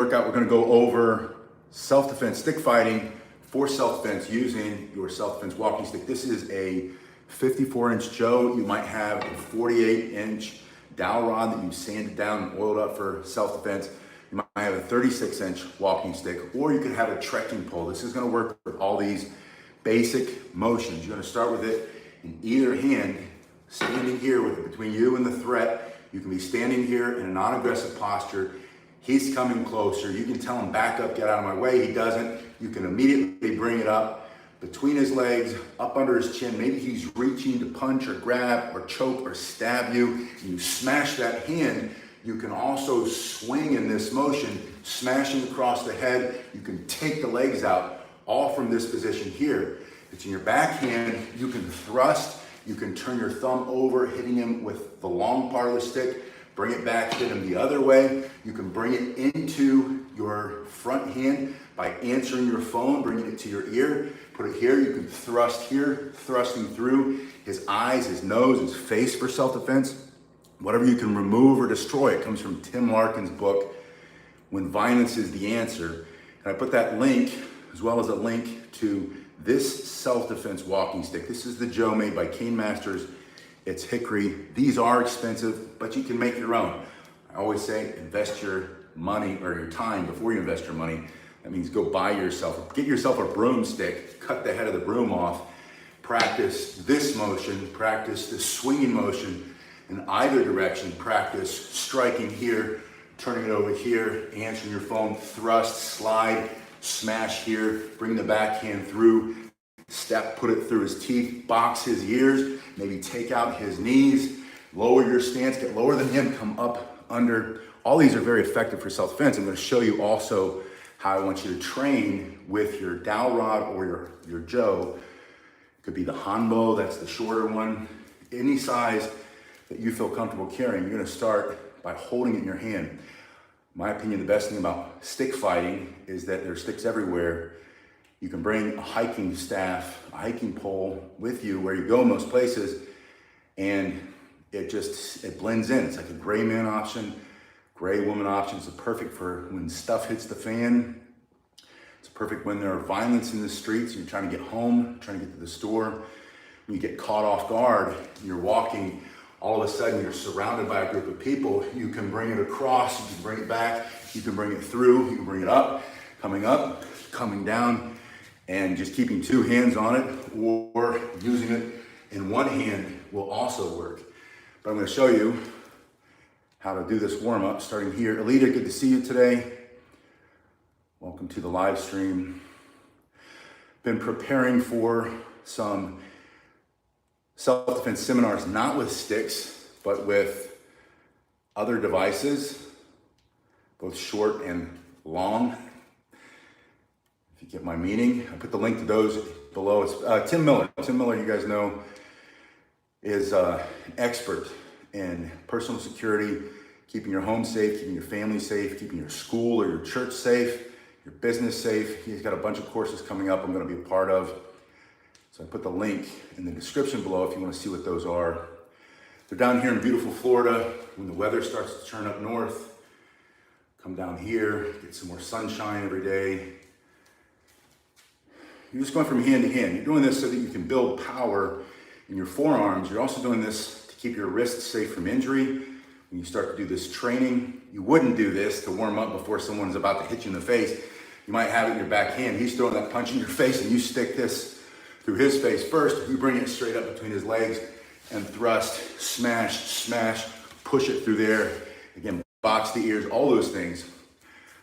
workout, we're going to go over self-defense, stick fighting for self-defense using your self-defense walking stick. This is a 54-inch Joe. You might have a 48-inch dowel rod that you sanded down and oiled up for self-defense. You might have a 36-inch walking stick, or you could have a trekking pole. This is going to work with all these basic motions. You're going to start with it in either hand, standing here with it between you and the threat. You can be standing here in a non-aggressive posture. He's coming closer. You can tell him, back up, get out of my way. He doesn't. You can immediately bring it up between his legs, up under his chin. Maybe he's reaching to punch or grab or choke or stab you. You smash that hand. You can also swing in this motion, smashing across the head. You can take the legs out, all from this position here. It's in your back hand. You can thrust. You can turn your thumb over, hitting him with the long part of the stick. Bring it back, hit him the other way. You can bring it into your front hand by answering your phone, bringing it to your ear. Put it here. You can thrust here, thrusting through his eyes, his nose, his face for self-defense. Whatever you can remove or destroy. It comes from Tim Larkin's book, When Violence is the Answer. And I put that link, as well as a link to this self-defense walking stick. This is the Joe made by Cane Masters. It's hickory. These are expensive, but you can make your own. I always say invest your money or your time before you invest your money. That means go buy yourself, get yourself a broomstick, cut the head of the broom off, practice this motion, practice this swinging motion in either direction, practice striking here, turning it over here, answering your phone, thrust, slide, smash here, bring the backhand through, step, put it through his teeth, box his ears, maybe take out his knees, lower your stance, get lower than him, come up under. All these are very effective for self-defense. I'm going to show you also how I want you to train with your dowel rod or your Joe. It could be the Hanbo, that's the shorter one. Any size that you feel comfortable carrying, you're going to start by holding it in your hand. In my opinion, the best thing about stick fighting is that there's sticks everywhere. You can bring a hiking staff, a hiking pole with you where you go most places, and it blends in. It's like a gray man option, gray woman option. It's perfect for when stuff hits the fan. It's perfect when there are violence in the streets, you're trying to get home, trying to get to the store. When you get caught off guard, you're walking, all of a sudden you're surrounded by a group of people. You can bring it across, you can bring it back, you can bring it through, you can bring it up, coming down, and just keeping two hands on it or using it in one hand will also work. But I'm going to show you how to do this warm-up starting here. Alita, good to see you today. Welcome to the live stream. Been preparing for some self-defense seminars, not with sticks, but with other devices, both short and long. If you get my meaning, I put the link to those below. It's Tim Miller. Tim Miller, you guys know, is an expert in personal security, keeping your home safe, keeping your family safe, keeping your school or your church safe, your business safe. He's got a bunch of courses coming up I'm going to be a part of. So I put the link in the description below if you want to see what those are. They're down here in beautiful Florida. When the weather starts to turn up north, come down here, get some more sunshine every day. You're just going from hand to hand. You're doing this so that you can build power in your forearms. You're also doing this to keep your wrists safe from injury. When you start to do this training, you wouldn't do this to warm up before someone's about to hit you in the face. You might have it in your back hand. He's throwing that punch in your face and you stick this through his face first. You bring it straight up between his legs and thrust, smash, push it through there. Again, box the ears, all those things.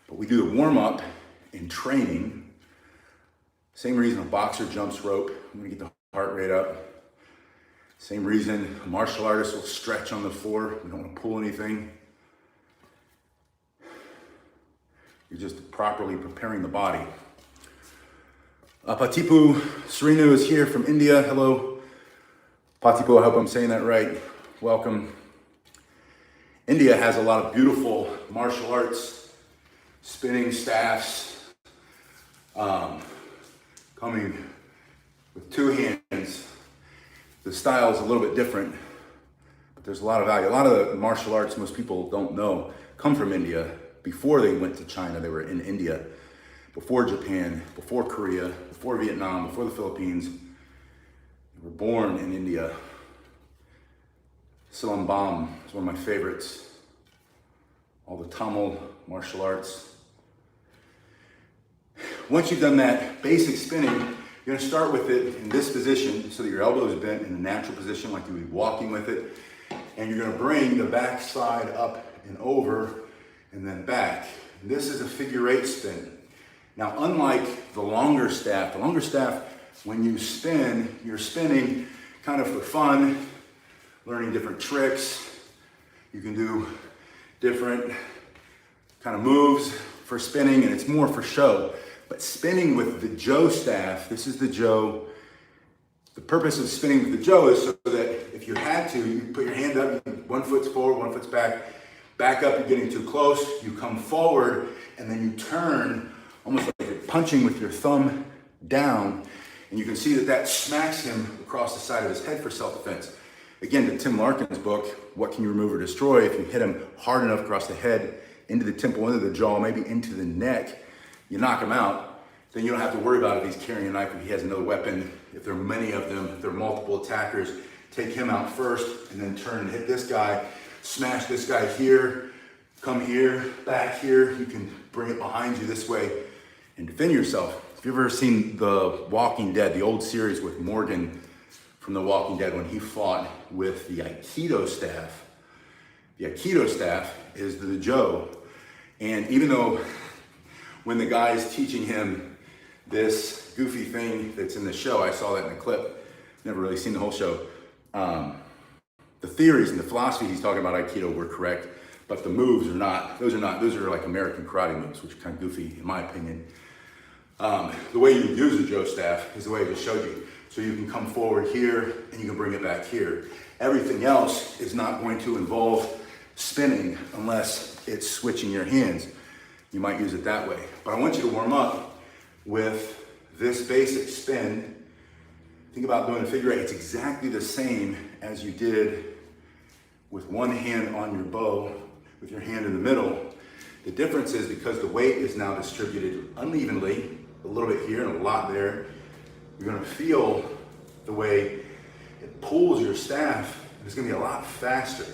But we do the warm up in training. Same reason a boxer jumps rope. I'm gonna get the heart rate up. Same reason a martial artist will stretch on the floor. We don't want to pull anything. You're just properly preparing the body. Patipu Serenu is here from India. Hello, Patipu, I hope I'm saying that right. Welcome. India has a lot of beautiful martial arts, spinning staffs, coming with two hands. The style is a little bit different, but there's a lot of value. A lot of the martial arts most people don't know come from India. before they went to China. They were in India, before Japan, before Korea, before Vietnam, before the Philippines. They were born in India. Silambam is one of my favorites. All the Tamil martial arts. Once you've done that basic spinning, you're gonna start with it in this position so that your elbow is bent in a natural position like you would be walking with it. And you're gonna bring the back side up and over and then back. And this is a figure 8 spin. Now, unlike the longer staff, when you spin, you're spinning kind of for fun, learning different tricks. You can do different kind of moves for spinning, and it's more for show. But spinning with the Joe staff, this is the Joe. The purpose of spinning with the Joe is so that if you had to, you put your hand up, one foot's forward, one foot's back, back up, you're getting too close, you come forward, and then you turn, almost like you're punching with your thumb down, and you can see that that smacks him across the side of his head for self-defense. Again, to Tim Larkin's book, What Can You Remove or Destroy? If you hit him hard enough across the head, into the temple, into the jaw, maybe into the neck, you knock him out, then you don't have to worry about if he's carrying a knife, if he has another weapon, if there are many of them, if there are multiple attackers. Take him out first and then turn and hit this guy, smash this guy here, come here, back here. You can bring it behind you this way and defend yourself. If you've ever seen The Walking Dead, the old series with Morgan from The Walking Dead, when he fought with the Aikido staff is the Joe. And even though when the guy is teaching him this goofy thing that's in the show, I saw that in the clip, never really seen the whole show. The theories and the philosophy he's talking about Aikido were correct, but the moves are not. Those are like American karate moves, which are kind of goofy in my opinion. The way you use a Joe staff is the way I just showed you. So you can come forward here and you can bring it back here. Everything else is not going to involve spinning unless it's switching your hands. You might use it that way. But I want you to warm up with this basic spin. Think about doing a figure 8. It's exactly the same as you did with one hand on your bow, with your hand in the middle. The difference is because the weight is now distributed unevenly, a little bit here and a lot there, you're gonna feel the way it pulls your staff, and it's gonna be a lot faster,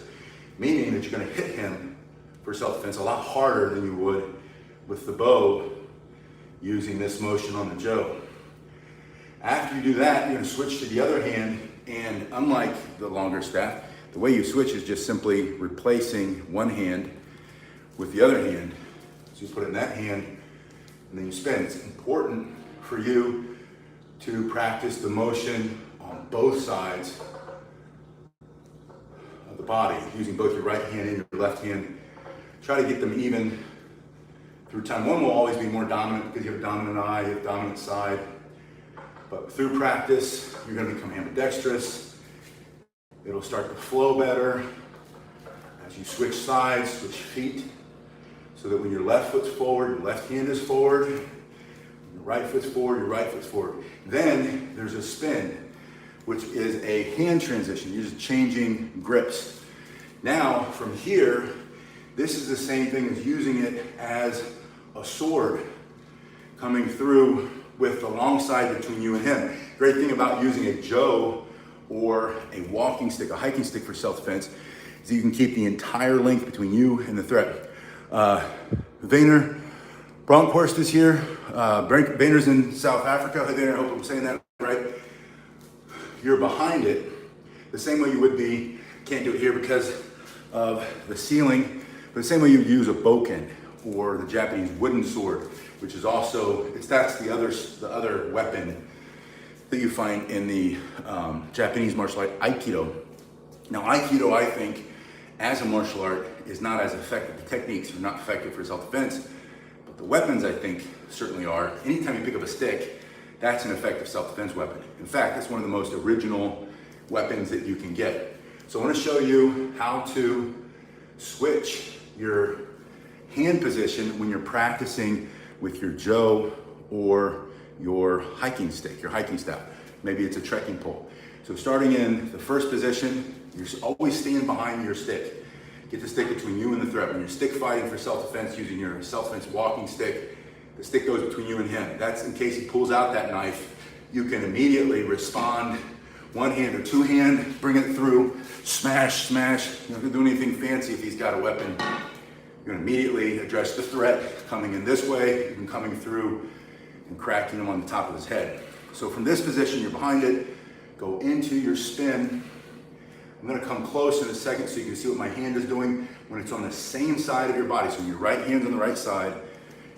meaning that you're gonna hit him for self-defense a lot harder than you would with the bow using this motion on the Joe. After you do that, you're gonna switch to the other hand, and unlike the longer staff, the way you switch is just simply replacing one hand with the other hand. So you put it in that hand, and then you spin. It's important for you to practice the motion on both sides of the body, using both your right hand and your left hand. Try to get them even through time. One will always be more dominant because you have a dominant eye, you have a dominant side. But through practice, you're going to become ambidextrous. It'll start to flow better as you switch sides, switch feet, so that when your left foot's forward, your left hand is forward. When your right foot's forward, your right foot's forward. Then there's a spin, which is a hand transition. You're just changing grips. Now, from here, this is the same thing as using it as a sword coming through with the long side between you and him. Great thing about using a Joe or a walking stick, a hiking stick for self-defense, is that you can keep the entire length between you and the threat. Vayner Bronkhorst is here. Vayner's in South Africa. Hi Vayner, I hope I'm saying that right. You're behind it the same way you would be, can't do it here because of the ceiling, but the same way you would use a bokken or the Japanese wooden sword, which is also, that's the other weapon that you find in the Japanese martial art, Aikido. Now Aikido, I think, as a martial art, is not as effective. The techniques are not effective for self-defense, but the weapons, I think, certainly are. Anytime you pick up a stick, that's an effective self-defense weapon. In fact, that's one of the most original weapons that you can get. So I want to show you how to switch your hand position when you're practicing with your Joe or your hiking stick, your hiking staff. Maybe it's a trekking pole. So starting in the first position, you're always staying behind your stick. get the stick between you and the threat. When you're stick fighting for self-defense using your self-defense walking stick, the stick goes between you and him. That's in case he pulls out that knife. You can immediately respond, one hand or two hand, bring it through, smash, smash. You don't have to do anything fancy if he's got a weapon. You're gonna immediately address the threat coming in this way, even coming through and cracking him on the top of his head. So from this position, you're behind it, go into your spin. I'm gonna come close in a second so you can see what my hand is doing when it's on the same side of your body. So when your right hand's on the right side,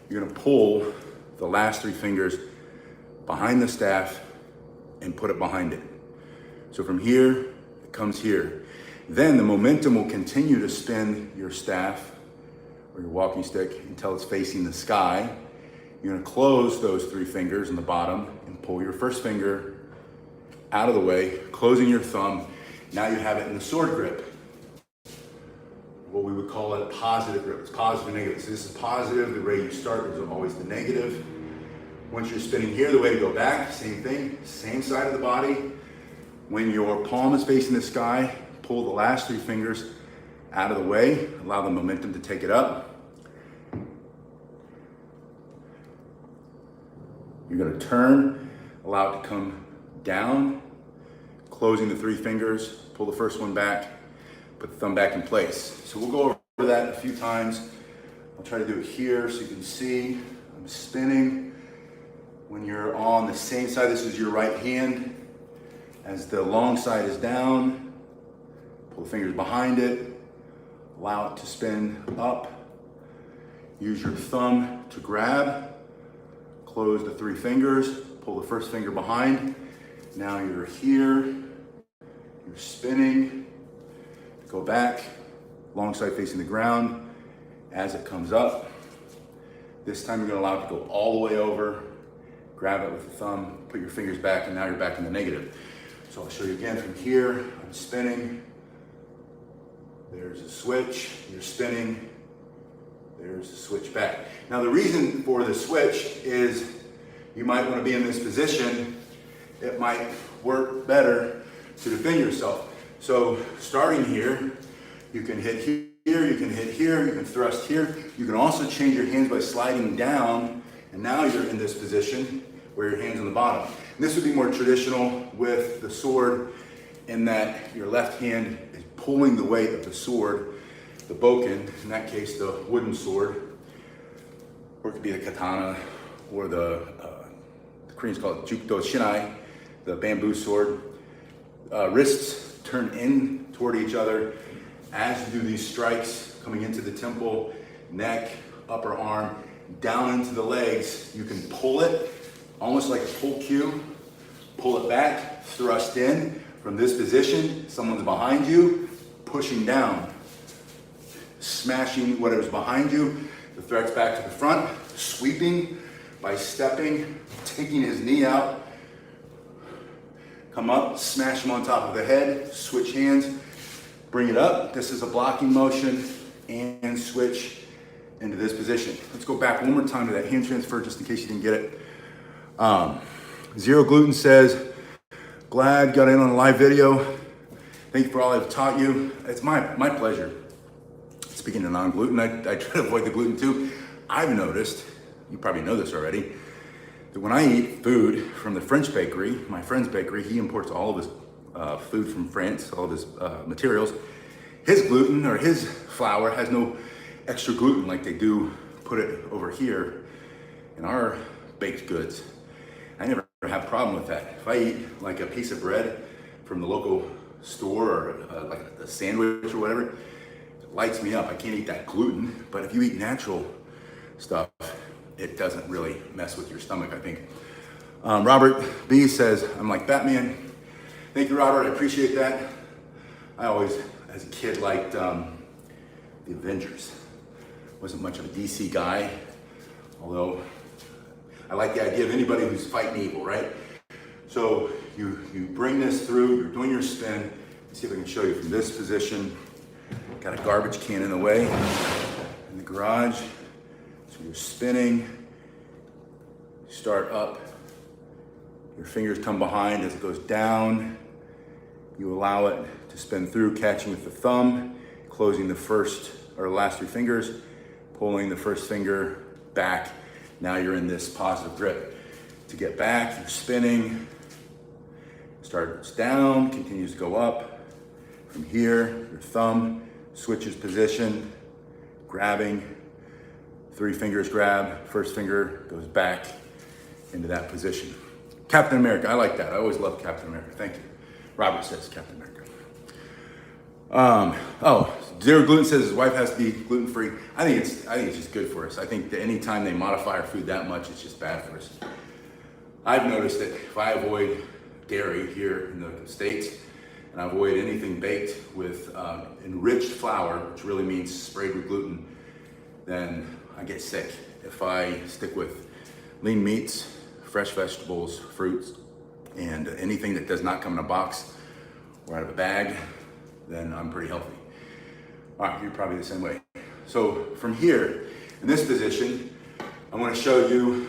you're gonna pull the last three fingers behind the staff and put it behind it. So from here, it comes here. Then the momentum will continue to spin your staff or your walking stick until it's facing the sky. You're gonna close those three fingers in the bottom and pull your first finger out of the way, closing your thumb. Now you have it in the sword grip. What we would call a positive grip. It's positive and negative. So this is positive, the way you start is always the negative. Once you're spinning here, the way to go back, same thing, same side of the body. When your palm is facing the sky, pull the last three fingers out of the way, allow the momentum to take it up. You're gonna turn, allow it to come down, closing the three fingers, pull the first one back, put the thumb back in place. So we'll go over that a few times. I'll try to do it here so you can see. I'm spinning. When you're on the same side, this is your right hand. As the long side is down, pull the fingers behind it, allow it to spin up. Use your thumb to grab, close the three fingers, pull the first finger behind. Now you're here, you're spinning, go back, long side facing the ground. As it comes up, this time you're gonna allow it to go all the way over, grab it with the thumb, put your fingers back, and now you're back in the negative. So I'll show you again from here. I'm spinning. There's a switch. You're spinning. There's a switch back. Now the reason for the switch is you might want to be in this position. It might work better to defend yourself. So starting here, you can hit here, you can hit here, you can thrust here. You can also change your hands by sliding down, and now you're in this position where your hand's on the bottom. And this would be more traditional with the sword in that your left hand is pulling the weight of the sword, the bokken, in that case the wooden sword, or it could be the katana, or the Koreans call it jukdo shinai, the bamboo sword. Wrists turn in toward each other as you do these strikes, coming into the temple, neck, upper arm, down into the legs. You can pull it, almost like a pull cue, pull it back, thrust in. From this position, someone's behind you, pushing down, smashing whatever's behind you. The threat's back to the front, sweeping by stepping, taking his knee out, come up, smash him on top of the head, switch hands, bring it up. This is a blocking motion, and switch into this position. Let's go back one more time to that hand transfer just in case you didn't get it. Zero Gluten says, glad got in on a live video. Thank you for all I've taught you. It's my pleasure. Speaking of non-gluten, I try to avoid the gluten too. I've noticed, you probably know this already, that when I eat food from the French bakery, my friend's bakery, he imports all of his food from France, all of his materials. His gluten or his flour has no extra gluten like they do put it over here in our baked goods. I never have a problem with that. If I eat like a piece of bread from the local store or like a sandwich or whatever, it lights me up. I can't eat that gluten, but if you eat natural stuff, it doesn't really mess with your stomach, I think. Robert B says, I'm like Batman. Thank you, Robert, I appreciate that. I always, as a kid, liked the Avengers. Wasn't much of a DC guy, although I like the idea of anybody who's fighting evil, right? So you bring this through, you're doing your spin. Let's see if I can show you from this position. Got a garbage can in the way in the garage. So you're spinning, start up, your fingers come behind as it goes down. You allow it to spin through, catching with the thumb, closing the first or last 3 fingers, pulling the first finger back. Now you're in this positive grip. To get back, you're spinning, starts down, continues to go up. From here, your thumb switches position, grabbing, 3 fingers grab, first finger goes back into that position. Captain America, I like that. I always love Captain America. Thank you. Robert says Captain America. Zero Gluten says his wife has to be gluten-free. I think it's just good for us. I think that anytime they modify our food that much, it's just bad for us. I've noticed that if I avoid dairy here in the States, and I avoid anything baked with enriched flour, which really means sprayed with gluten, then I get sick. If I stick with lean meats, fresh vegetables, fruits, and anything that does not come in a box or out of a bag, then I'm pretty healthy. All right, you're probably the same way. So from here, in this position, I want to show you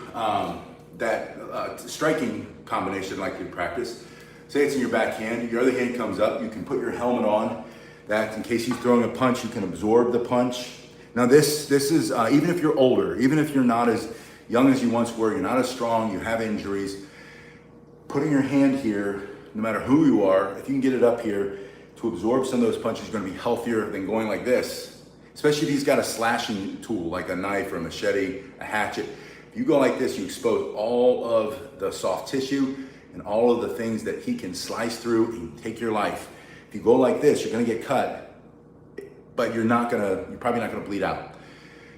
that striking combination like you practice. Say it's in your back hand, your other hand comes up, you can put your helmet on, that in case he's throwing a punch, you can absorb the punch. Now this is, even if you're older, even if you're not as young as you once were, you're not as strong, you have injuries, putting your hand here, no matter who you are, if you can get it up here to absorb some of those punches, you're gonna be healthier than going like this. Especially if he's got a slashing tool, like a knife or a machete, a hatchet. If you go like this, you expose all of the soft tissue and all of the things that he can slice through and take your life. If you go like this, you're gonna get cut, but you're probably not gonna bleed out.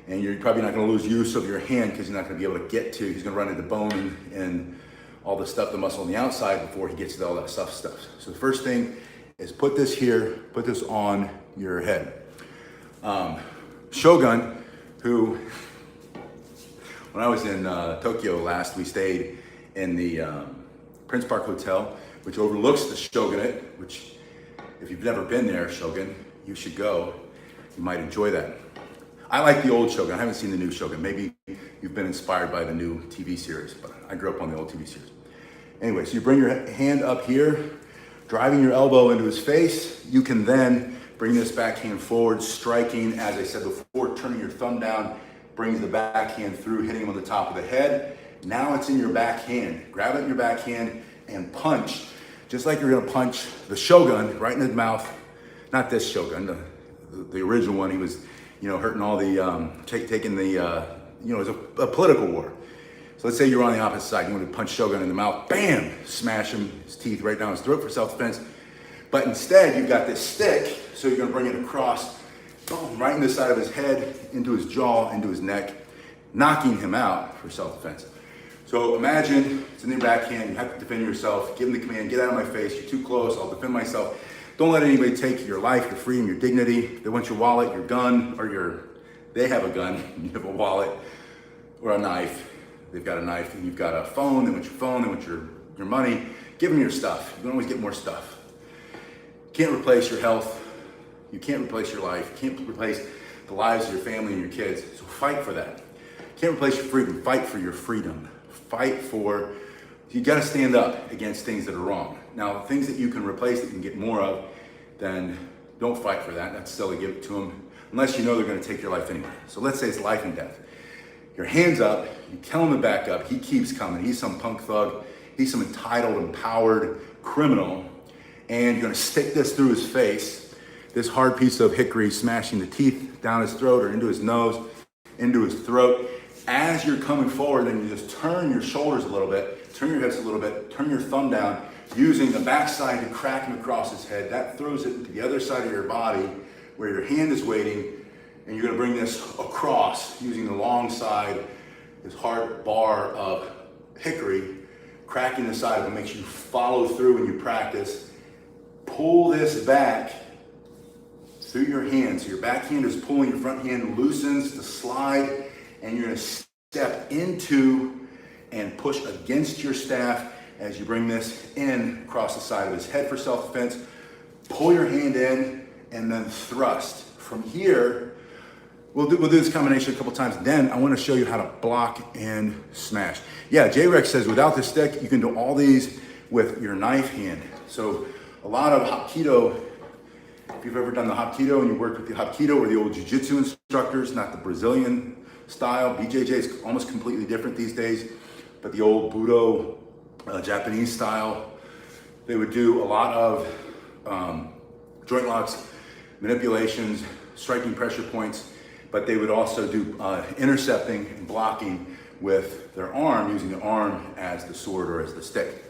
And you're probably not gonna lose use of your hand because you're not gonna be able to get to, he's gonna run into bone and all the stuff, the muscle on the outside before he gets to all that stuff. So the first thing is put this here, put this on your head. Shogun, who, when I was in Tokyo last, we stayed in the Prince Park Hotel, which overlooks the Shogunate, which if you've never been there, Shogun, you should go. You might enjoy that. I like the old Shogun. I haven't seen the new Shogun. Maybe you've been inspired by the new TV series, but I grew up on the old TV series. Anyway, so you bring your hand up here, driving your elbow into his face. You can then bring this backhand forward, striking, as I said before, turning your thumb down, brings the backhand through, hitting him on the top of the head. Now it's in your backhand. Grab it in your backhand and punch. Just like you're gonna punch the Shogun right in his mouth. Not this Shogun, the original one. He was, hurting all the, taking the, it was a political war. So let's say you're on the opposite side. You want to punch Shogun in the mouth, bam, smash him, his teeth right down his throat for self-defense. But instead, you've got this stick, so you're gonna bring it across, boom, right in the side of his head, into his jaw, into his neck, knocking him out for self-defense. So imagine it's in your backhand, you have to defend yourself, give him the command, get out of my face, you're too close, I'll defend myself. Don't let anybody take your life, your freedom, your dignity. They want your wallet, your gun, or they have a gun, you have a wallet, or a knife. They've got a knife, and you've got a phone, they want your phone, they want your money. Give them your stuff. You can always get more stuff. You can't replace your health. You can't replace your life. You can't replace the lives of your family and your kids. So fight for that. You can't replace your freedom. Fight for your freedom. You gotta stand up against things that are wrong. Now, things that you can replace that you can get more of, then don't fight for that. That's silly, give it to them. Unless you know they're gonna take your life anyway. So let's say it's life and death. Your hand's up, you tell him to back up, he keeps coming. He's some punk thug, he's some entitled, empowered criminal, and you're gonna stick this through his face, this hard piece of hickory smashing the teeth down his throat or into his nose, into his throat. As you're coming forward, then you just turn your shoulders a little bit, turn your hips a little bit, turn your thumb down, using the backside to crack him across his head. That throws it to the other side of your body where your hand is waiting, and you're gonna bring this across using the long side, this hard bar of hickory, cracking the side of it makes you follow through when you practice. Pull this back through your hand. So your back hand is pulling, your front hand loosens to slide, and you're gonna step into and push against your staff as you bring this in across the side of his head for self-defense. Pull your hand in and then thrust. From here, we'll do this combination a couple times. Then I want to show you how to block and smash. Yeah, J-Rex says without the stick, you can do all these with your knife hand. So a lot of Hapkido If you've ever done the Hapkido and you worked with the Hapkido or the old jiu-jitsu instructors, not the Brazilian style, BJJ is almost completely different these days, but the old Budo Japanese style, they would do a lot of joint locks, manipulations, striking pressure points, but they would also do intercepting and blocking with their arm, using the arm as the sword or as the stick,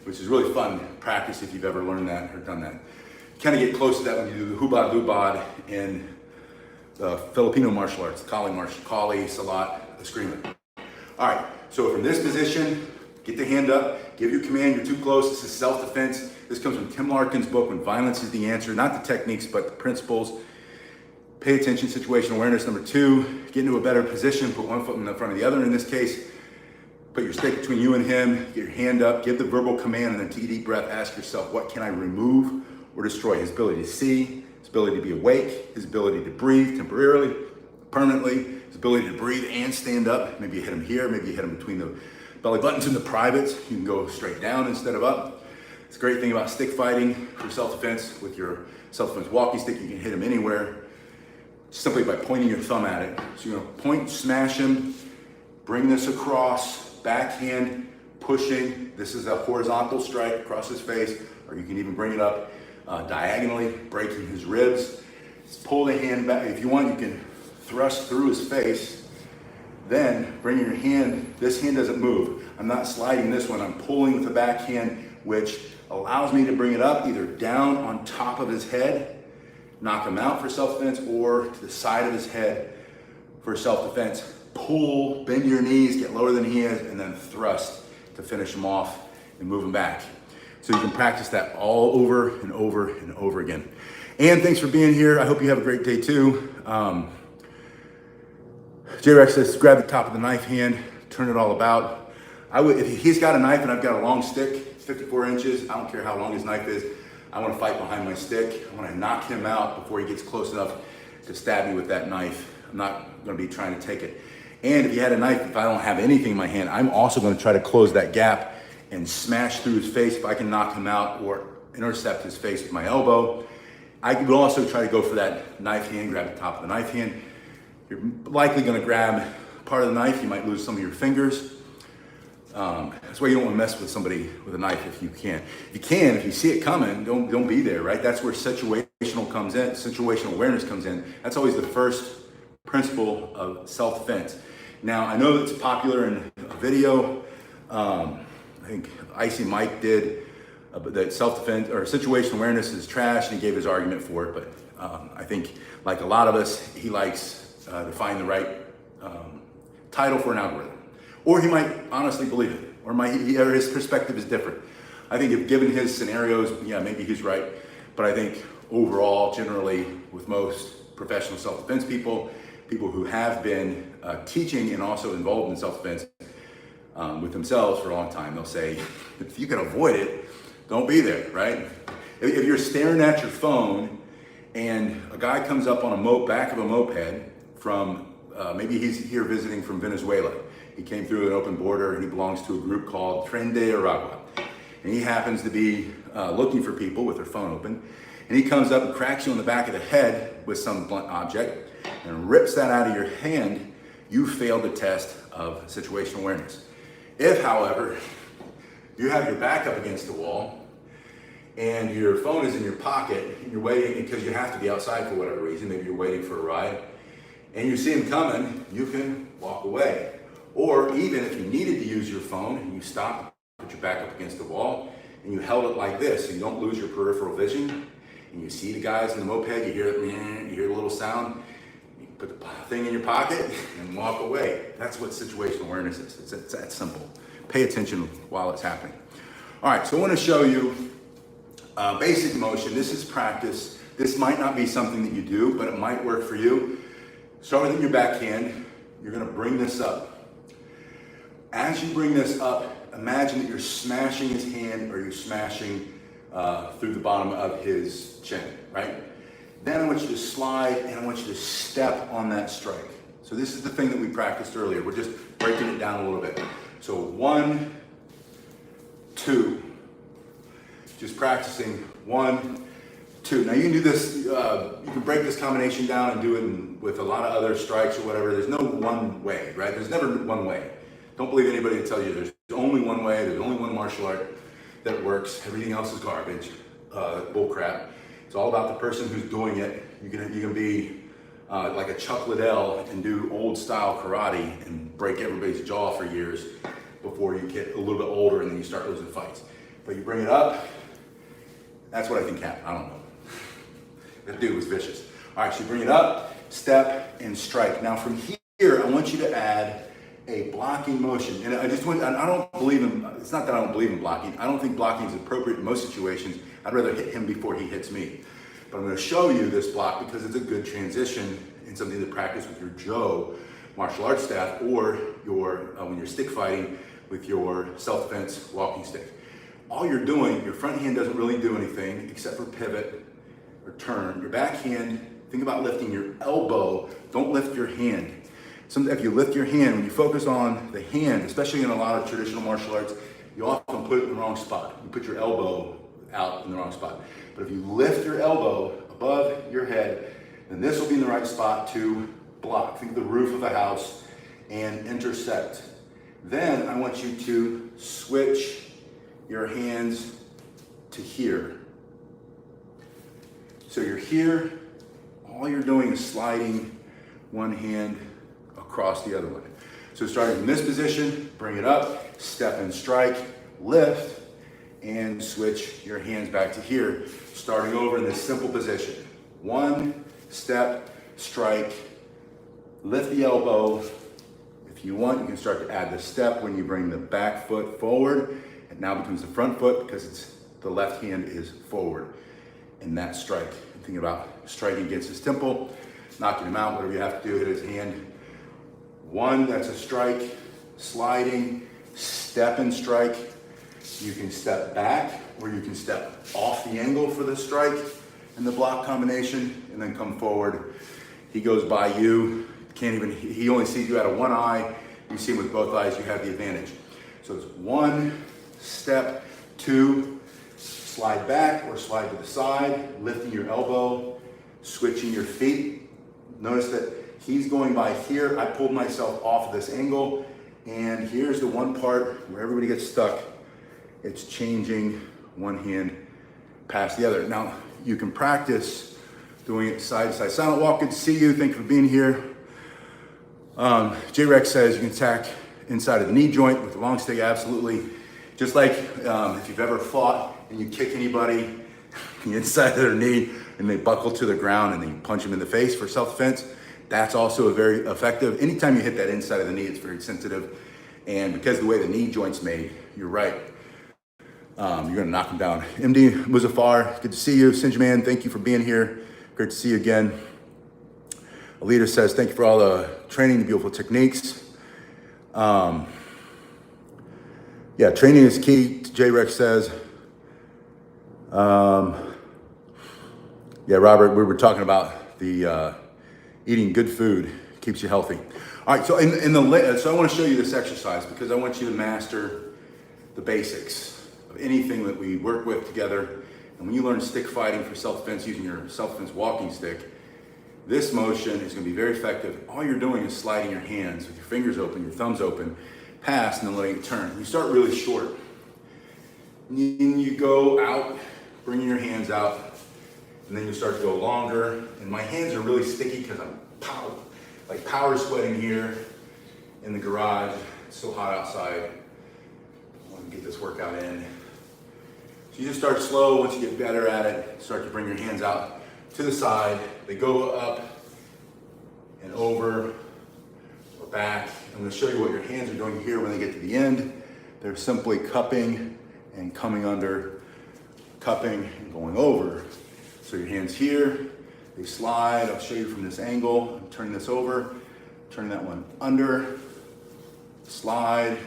which is really fun practice if you've ever learned that or done that. You kind of get close to that when you do the hubad lubad in the Filipino martial arts, Kali, Salat, Eskrima. All right, so from this position, get the hand up, give your command, you're too close. This is self-defense. This comes from Tim Larkin's book, When Violence is the Answer, not the techniques, but the principles. Pay attention, situational awareness. Number 2, get into a better position, put one foot in the front of the other in this case. Put your stick between you and him, get your hand up, give the verbal command, and then take a deep breath, ask yourself, what can I remove or destroy? His ability to see, his ability to be awake, his ability to breathe temporarily, permanently, his ability to breathe and stand up. Maybe you hit him here, maybe you hit him between the belly buttons and the privates. You can go straight down instead of up. It's a great thing about stick fighting for self-defense. With your self-defense walking stick, you can hit him anywhere simply by pointing your thumb at it. So you're gonna point, smash him, bring this across, backhand, pushing. This is a horizontal strike across his face, or you can even bring it up diagonally, breaking his ribs. Just pull the hand back. If you want, you can thrust through his face. Then bring your hand, this hand doesn't move. I'm not sliding this one, I'm pulling with the backhand, which allows me to bring it up either down on top of his head, knock him out for self-defense, or to the side of his head for self-defense. Pull, bend your knees, get lower than he is, and then thrust to finish him off and move him back. So you can practice that all over and over and over again. And thanks for being here. I hope you have a great day too. J-Rex says, grab the top of the knife hand, turn it all about. If he's got a knife and I've got a long stick, 54 inches, I don't care how long his knife is, I want to fight behind my stick. I want to knock him out before he gets close enough to stab me with that knife. I'm not going to be trying to take it. And if he had a knife, if I don't have anything in my hand, I'm also going to try to close that gap and smash through his face if I can knock him out or intercept his face with my elbow. I could also try to go for that knife hand, grab the top of the knife hand. You're likely going to grab part of the knife. You might lose some of your fingers. That's why you don't want to mess with somebody with a knife if you can. If you see it coming, don't be there, right? That's where situational comes in, situational awareness comes in. That's always the first principle of self-defense. Now, I know it's popular in a video. I think Icy Mike did, that self-defense or situational awareness is trash, and he gave his argument for it. But I think, like a lot of us, he likes to find the right title for an algorithm. Or he might honestly believe it, or his perspective is different. I think if given his scenarios, yeah, maybe he's right. But I think overall, generally, with most professional self-defense people who have been teaching and also involved in self-defense with themselves for a long time, they'll say, if you can avoid it, don't be there, right? If you're staring at your phone and a guy comes up on a back of a moped from, maybe he's here visiting from Venezuela. He came through an open border and he belongs to a group called Tren de Aragua. And he happens to be looking for people with their phone open. And he comes up and cracks you on the back of the head with some blunt object and rips that out of your hand. You failed the test of situational awareness. If, however, you have your back up against the wall and your phone is in your pocket and you're waiting because you have to be outside for whatever reason, maybe you're waiting for a ride, and you see him coming, you can walk away. Or even if you needed to use your phone and you stopped, put your back up against the wall, and you held it like this so you don't lose your peripheral vision, and you see the guys in the moped, you hear the little sound, you put the thing in your pocket and walk away. That's what situational awareness is. It's that simple. Pay attention while it's happening. All right, so I want to show you basic motion. This is practice. This might not be something that you do, but it might work for you. Start with your backhand. You're going to bring this up. As you bring this up, imagine that you're smashing his hand or you're smashing through the bottom of his chin, right? Then I want you to slide and I want you to step on that strike. So this is the thing that we practiced earlier. We're just breaking it down a little bit. So 1, 2, just practicing 1, 2. Now you can do this, you can break this combination down and do it with a lot of other strikes or whatever. There's no one way, right? There's never one way. Don't believe anybody to tell you there's only one way, there's only one martial art that works. Everything else is garbage, bull crap. It's all about the person who's doing it. You can be like a Chuck Liddell and do old style karate and break everybody's jaw for years before you get a little bit older and then you start losing fights. But you bring it up, that's what I think happened. I don't know. That dude was vicious. All right, so you bring it up, step, and strike. Now from here, I want you to add a blocking motion. And I don't believe in, it's not that I don't believe in blocking. I don't think blocking is appropriate in most situations. I'd rather hit him before he hits me. But I'm gonna show you this block because it's a good transition and something to practice with your Joe martial arts staff or when you're stick fighting with your self-defense walking stick. All you're doing, your front hand doesn't really do anything except for pivot or turn. Your back hand, think about lifting your elbow, don't lift your hand. If you lift your hand, when you focus on the hand, especially in a lot of traditional martial arts, you often put it in the wrong spot. You put your elbow out in the wrong spot. But if you lift your elbow above your head, then this will be in the right spot to block. Think of the roof of a house and intersect. Then I want you to switch your hands to here. So you're here, all you're doing is sliding one hand across the other one. So starting in this position, bring it up, step and strike, lift, and switch your hands back to here. Starting over in this simple position. 1 step, strike, lift the elbow. If you want, you can start to add the step when you bring the back foot forward. It now becomes the front foot because the left hand is forward in that strike. I'm thinking about striking against his temple, knocking him out, whatever you have to do, hit his hand. 1, that's a strike, sliding, step and strike. You can step back or you can step off the angle for the strike and the block combination and then come forward. He goes by you, he only sees you out of one eye. You see him with both eyes, you have the advantage. So it's 1 step, 2, slide back or slide to the side, lifting your elbow, switching your feet. Notice that he's going by here. I pulled myself off of this angle, and here's the one part where everybody gets stuck. It's changing one hand past the other. Now, you can practice doing it side to side. Silent Walk, good to see you. Thank you for being here. J-Rex says you can attack inside of the knee joint with the long stick, absolutely. Just like if you've ever fought and you kick anybody inside of their knee and they buckle to the ground and then you punch them in the face for self-defense, that's also a very effective. Anytime you hit that inside of the knee, it's very sensitive. And because of the way the knee joint's made, you're right. You're gonna knock them down. MD Muzaffar, good to see you. Sinjaman, thank you for being here. Great to see you again. Alita says, thank you for all the training, the beautiful techniques. Yeah, training is key, J-Rex says. Yeah, Robert, we were talking about the eating good food keeps you healthy. All right, so so I want to show you this exercise because I want you to master the basics of anything that we work with together. And when you learn stick fighting for self-defense using your self-defense walking stick, this motion is going to be very effective. All you're doing is sliding your hands with your fingers open, your thumbs open, past, and then letting it turn. You start really short. And you go out, bringing your hands out, and then you start to go longer. And my hands are really sticky because I'm power sweating here in the garage. It's so hot outside. I want to get this workout in. So you just start slow. Once you get better at it, start to bring your hands out to the side. They go up and over or back. I'm going to show you what your hands are doing here when they get to the end. They're simply cupping and coming under, cupping and going over. So your hands here, they slide. I'll show you from this angle. I'm turning this over, turning that one under, slide.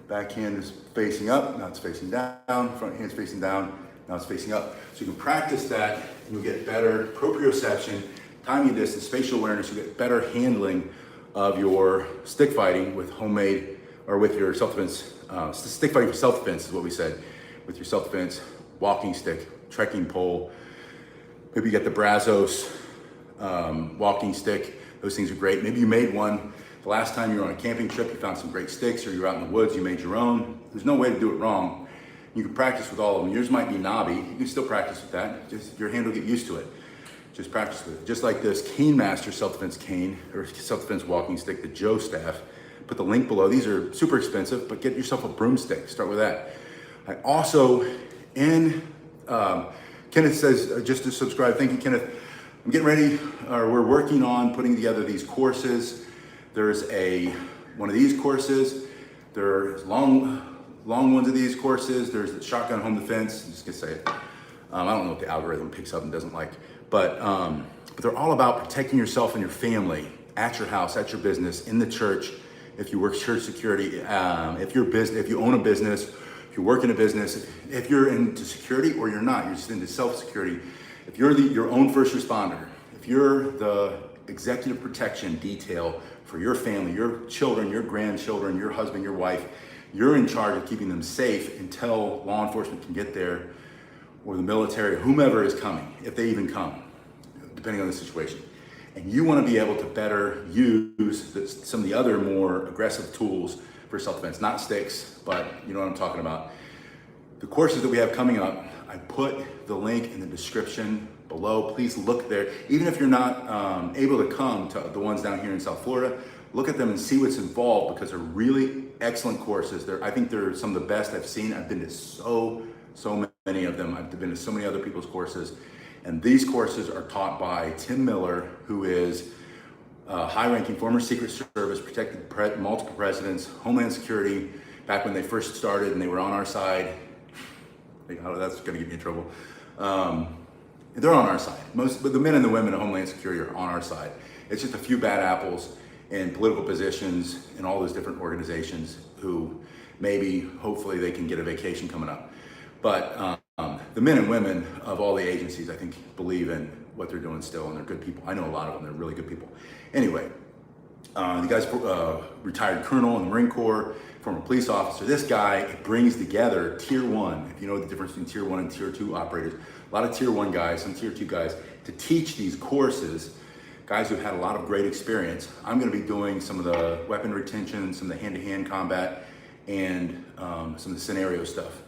Back hand is facing up, now it's facing down. Front hand's facing down, now it's facing up. So you can practice that and you'll get better proprioception, timing distance, spatial awareness. You'll get better handling of your stick fighting with homemade, or with your self-defense, stick fighting for self-defense is what we said, with your self-defense walking stick, trekking pole, Maybe you got the Brazos walking stick. Those things are great. Maybe you made one the last time you were on a camping trip, you found some great sticks, or you were out in the woods, you made your own. There's no way to do it wrong. You can practice with all of them. Yours might be knobby. You can still practice with that. Just your hand will get used to it. Just practice with it. Just like this Cane Master self-defense cane or self-defense walking stick, the Joe staff. Put the link below. These are super expensive, but get yourself a broomstick. Start with that. I also, Kenneth says, just to subscribe. Thank you, Kenneth. I'm getting ready, we're working on putting together these courses. There's one of these courses. There's long ones of these courses. There's the shotgun home defense. I'm just gonna say it. I don't know what the algorithm picks up and doesn't like, but they're all about protecting yourself and your family at your house, at your business, in the church. If you work church security, if you own a business, if you work in a business, if you're into security or you're not, you're just into self-security. If you're your own first responder, if you're the executive protection detail for your family, your children, your grandchildren, your husband, your wife, you're in charge of keeping them safe until law enforcement can get there, or the military, whomever is coming, if they even come, depending on the situation. And you want to be able to better use some of the other more aggressive tools for self-defense, not sticks, but you know what I'm talking about. The courses that we have coming up, I put the link in the description below. Please look there. Even if you're not able to come to the ones down here in South Florida, look at them and see what's involved, because they're really excellent courses. I think they're some of the best I've seen. I've been to so many of them. I've been to so many other people's courses. And these courses are taught by Tim Miller, who is a high-ranking former Secret Service, protected multiple presidents, Homeland Security, back when they first started and they were on our side. Oh, that's gonna get me in trouble. They're on our side. But the men and the women of Homeland Security are on our side. It's just a few bad apples in political positions in all those different organizations who maybe, hopefully, they can get a vacation coming up. But the men and women of all the agencies, I think, believe in what they're doing still, and they're good people. I know a lot of them. They're really good people. Anyway, the guy's retired colonel in the Marine Corps, former police officer. This guy brings together tier 1, if you know the difference between tier 1 and tier 2 operators, a lot of tier 1 guys, some tier 2 guys, to teach these courses, guys who've had a lot of great experience. I'm gonna be doing some of the weapon retention, some of the hand-to-hand combat, and some of the scenario stuff.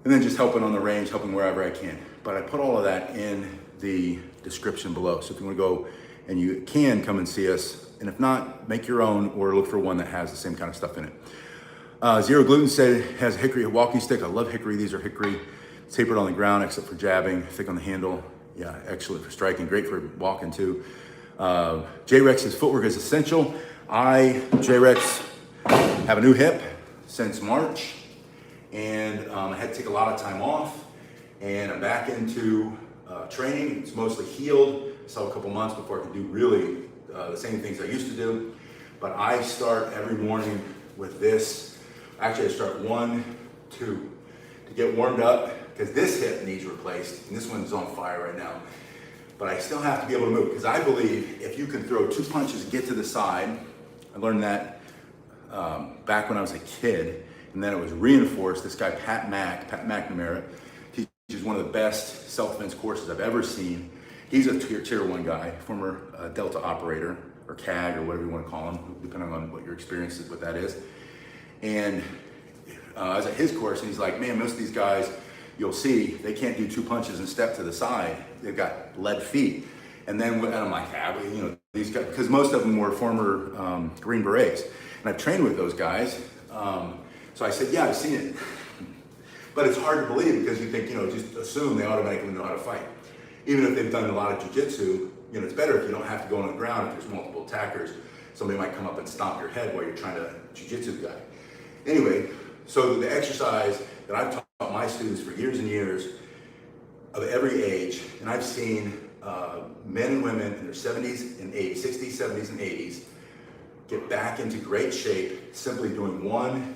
And then just helping on the range, helping wherever I can. But I put all of that in the description below. So if you wanna go, and you can come and see us, and if not, make your own or look for one that has the same kind of stuff in it. Zero Gluten said it has a hickory walking stick. I love hickory. These are hickory. It's tapered on the ground except for jabbing, thick on the handle. Yeah, excellent for striking, great for walking too. J-Rex says footwork is essential. J-Rex, have a new hip since March, and I had to take a lot of time off, and I'm back into training. It's mostly healed. So a couple months before I could do really the same things I used to do. But I start every morning with this. Actually, I start 1, 2 to get warmed up, because this hip needs replaced, and this one's on fire right now. But I still have to be able to move, because I believe if you can throw 2 punches and get to the side, I learned that back when I was a kid, and then it was reinforced. This guy, Pat McNamara, teaches one of the best self-defense courses I've ever seen. He's a tier 1 guy, former Delta operator, or CAG, or whatever you want to call him, depending on what your experience is, what that is. And I was at his course, and he's like, man, most of these guys, you'll see, they can't do 2 punches and step to the side. They've got lead feet. And then, and I'm like, you know, these guys, because most of them were former Green Berets. And I've trained with those guys. So I said, yeah, I've seen it. But it's hard to believe, because you think, you know, just assume they automatically know how to fight. Even if they've done a lot of jujitsu, you know, it's better if you don't have to go on the ground. If there's multiple attackers, somebody might come up and stomp your head while you're trying to jujitsu the guy. Anyway, so the exercise that I've taught my students for years and years, of every age, and I've seen men and women in their 70s and 80s, 60s, 70s, and 80s get back into great shape simply doing one.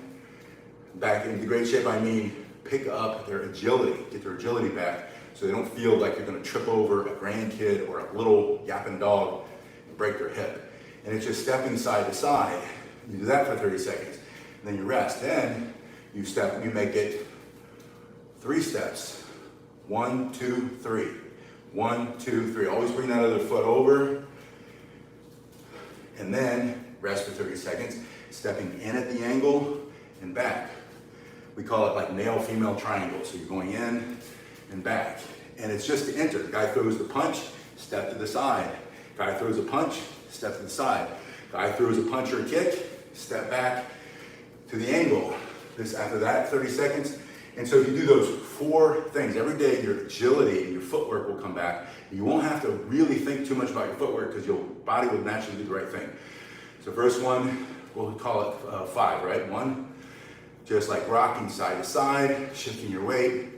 Back into great shape, I mean pick up their agility, get their agility back, so they don't feel like they're going to trip over a grandkid or a little yapping dog and break their hip. And it's just stepping side to side. You do that for 30 seconds, and then you rest. Then you make it 3 steps. 1, 2, 3. 1, 2, 3. Always bring that other foot over. And then rest for 30 seconds, stepping in at the angle and back. We call it like male-female triangle. So you're going in and back. And it's just to enter. The guy throws the punch, step to the side. Guy throws a punch, step to the side. Guy throws a punch or a kick, step back to the angle. After that, 30 seconds. And so if you do those 4 things every day, your agility and your footwork will come back. You won't have to really think too much about your footwork because your body will naturally do the right thing. So first one, we'll call it 5, right? 1, just like rocking side to side, shifting your weight.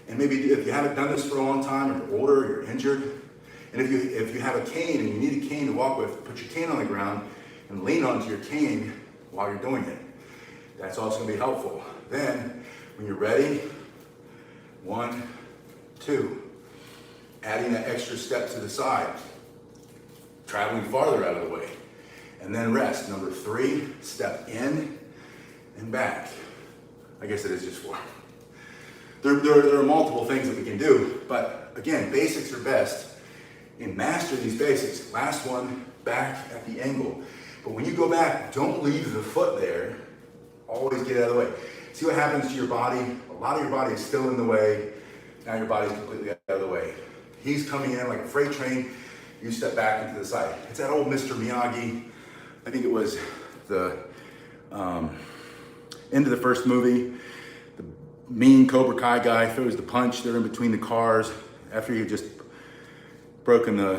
And maybe if you haven't done this for a long time, or you're older, you're injured, and if you have a cane and you need a cane to walk with, put your cane on the ground and lean onto your cane while you're doing it. That's also going to be helpful. Then, when you're ready, 1, 2, adding that extra step to the side, traveling farther out of the way, and then rest. Number 3, step in and back. I guess it is just 4. There are multiple things that we can do, but again, basics are best. And master these basics. Last one, back at the angle. But when you go back, don't leave the foot there. Always get out of the way. See what happens to your body? A lot of your body is still in the way. Now your body's completely out of the way. He's coming in like a freight train. You step back into the side. It's that old Mr. Miyagi. I think it was the end of the first movie. The mean Cobra Kai guy throws the punch. They're in between the cars after you just broken the,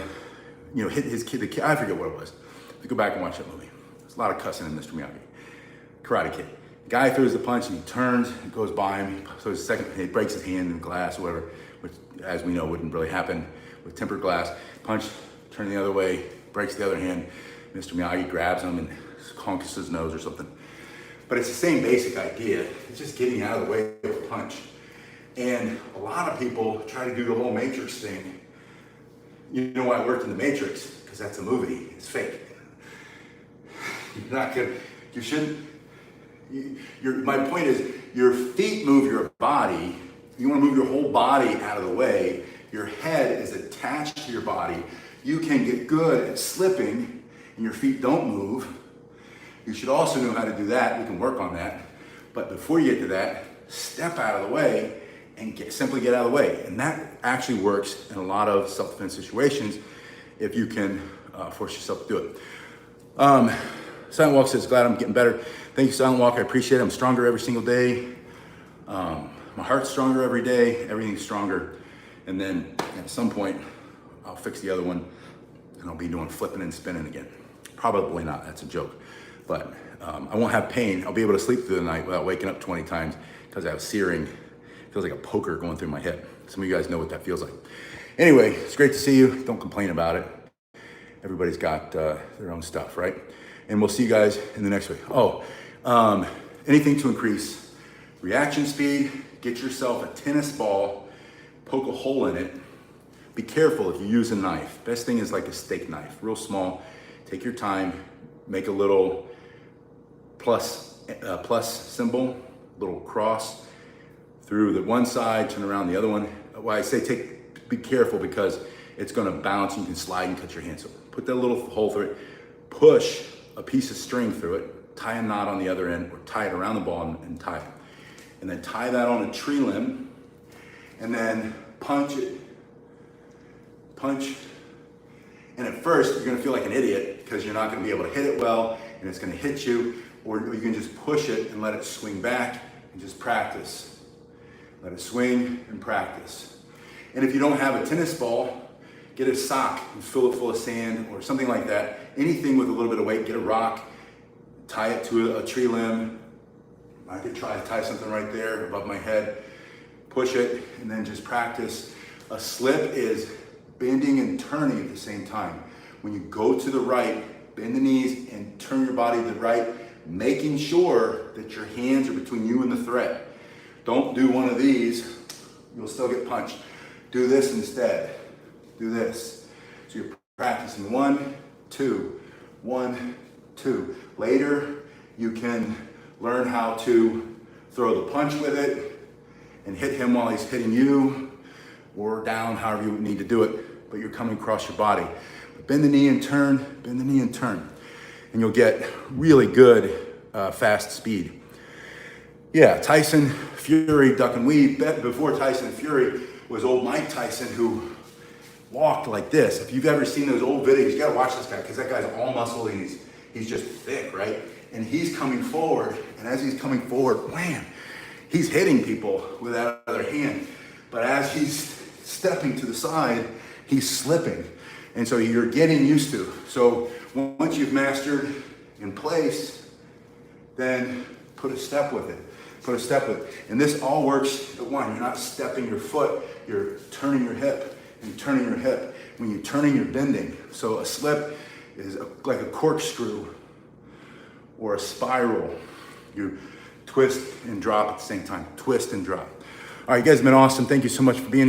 hit his kid. I forget what it was. If you go back and watch that movie, there's a lot of cussing in Mr. Miyagi. Karate Kid. The guy throws the punch and he turns and goes by him. So his second, he breaks his hand in glass or whatever, which, as we know, wouldn't really happen with tempered glass. Punch, turn the other way, breaks the other hand. Mr. Miyagi grabs him and honks his nose or something. But it's the same basic idea. It's just getting out of the way of a punch. And a lot of people try to do the whole Matrix thing. You know why it worked in the Matrix? Because that's a movie. It's fake. You're not gonna. You shouldn't. My point is, your feet move your body. You want to move your whole body out of the way. Your head is attached to your body. You can get good at slipping, and your feet don't move. You should also know how to do that. We can work on that. But before you get to that, step out of the way and simply get out of the way. And that actually works in a lot of self-defense situations if you can force yourself to do it. Silent Walk says, glad I'm getting better. Thank you, Silent Walk. I appreciate it. I'm stronger every single day. My heart's stronger every day. Everything's stronger. And then at some point, I'll fix the other one and I'll be doing flipping and spinning again. Probably not. That's a joke. But I won't have pain. I'll be able to sleep through the night without waking up 20 times because I have searing. It feels like a poker going through my hip. Some of you guys know what that feels like. Anyway, it's great to see you. Don't complain about it. Everybody's got their own stuff, right? And we'll see you guys in the next week. Anything to increase reaction speed, get yourself a tennis ball, poke a hole in it. Be careful if you use a knife. Best thing is like a steak knife, real small. Take your time, make a little plus symbol, little cross through the one side, turn around the other one. Well, I say be careful because it's gonna bounce and you can slide and cut your hand. So put that little hole through it, push a piece of string through it, tie a knot on the other end, or tie it around the ball and tie it. And then tie that on a tree limb, and then punch it. Punch. And at first, you're gonna feel like an idiot because you're not gonna be able to hit it well, and it's gonna hit you, or you can just push it and let it swing back and just practice. Let it swing and practice. And if you don't have a tennis ball, get a sock and fill it full of sand or something like that. Anything with a little bit of weight, get a rock, tie it to a tree limb. I could try to tie something right there above my head, push it, and then just practice. A slip is bending and turning at the same time. When you go to the right, bend the knees and turn your body to the right, making sure that your hands are between you and the thread. Don't do one of these, you'll still get punched. Do this instead. Do this. So you're practicing 1, 2, 1, 2. Later, you can learn how to throw the punch with it and hit him while he's hitting you. or down, however you need to do it, but you're coming across your body. Bend the knee and turn, bend the knee and turn. And you'll get really good fast speed. Yeah, Tyson Fury, duck and weave. Before Tyson Fury was old Mike Tyson, who walked like this. If you've ever seen those old videos, you gotta watch this guy, because that guy's all muscle and he's just thick, right? And he's coming forward, and as he's coming forward, wham, he's hitting people with that other hand. But as he's stepping to the side, he's slipping. And so you're getting used to. So once you've mastered in place, then put a step with it. Put a step with it. And this all works at one. You're not stepping your foot, you're turning your hip and turning your hip. When you're turning, you're bending. So a slip is like a corkscrew or a spiral. You twist and drop at the same time. Twist and drop. All right, you guys have been awesome. Thank you so much for being here.